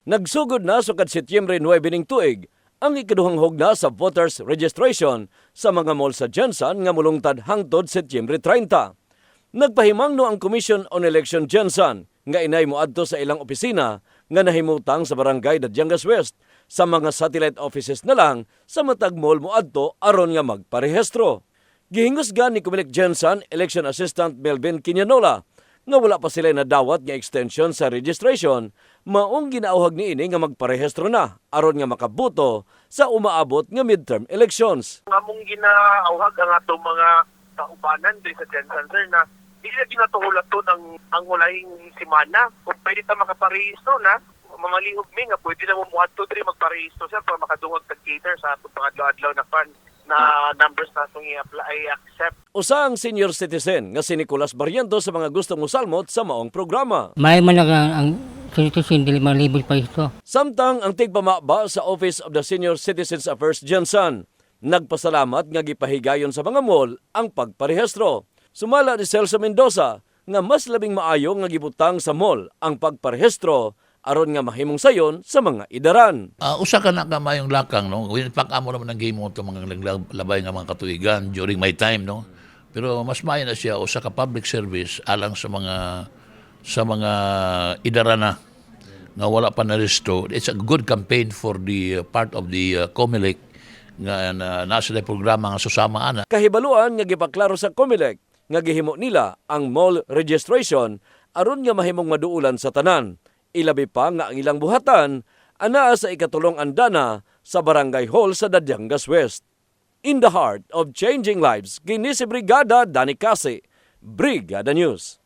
Nagsugod na sukad Setyembre 9 ning tuig ang ikaduhang hugna sa voters registration sa mga mall sa Jensan nga mulungtad hangtod Setyembre 30. Nagpahimang no ang Commission on Election Jensan nga inay moadto sa ilang opisina nga nahimutang sa barangay Dadyangas West sa mga satellite offices na lang sa matag mall moadto aron nga magparehistro. Gihingusgan ni Kumilik Jensan Election Assistant Melvin Quiñanola nga wala pa sila nadawat nga extension sa registration, maong ginauhag ni ini nga magparehistro na aron nga makabuto sa umaabot nga midterm elections. Among ginauhag ang atong mga kaubanan diri sa Jensan, sir, na hindi na ginatuhulat to ng ang hulaying simana. Kung pwede ta makaparehistro na, mamalihog mi nga pwede na mo muadto diri magparehistro, sir, para makadungog tag-cater sa atong mga adlaw-adlaw na fund na numbers na itong i-accept. Usa ang senior citizen nga si Nicolas Barriento sa mga gustong musalmot sa maong programa. May man ang citizen dili malibol pa ito. Samtang ang tigpamaba sa Office of the Senior Citizens Affairs Jensan, nagpasalamat nga gipahigayon sa mga mall ang pagparehistro. Sumala ni Celso Mendoza nga mas labing maayo nga gibutang sa mall ang pagparehistro aron nga mahimong sayon sa mga idaran. Usa ka na kamayong lakang, no? Pag-amo naman ang game mo ito mga labay nga mga katuigan during my time, no? Pero mas maayo na siya usa ka public service alang sa mga idaran na wala pa na resto. It's a good campaign for the part of the COMELEC nga nasa na programa nga susama ana. Kahibaluan nga gipaklaro sa COMELEC nga gihimo nila ang mall registration aron nga mahimong maduulan sa tanan. Ilabi pa nga ang ilang buhatan anaa sa ikatulong andana sa Barangay Hall sa Dadyangas West. In the heart of changing lives, kini si Brigada Dani Casi, Brigada News.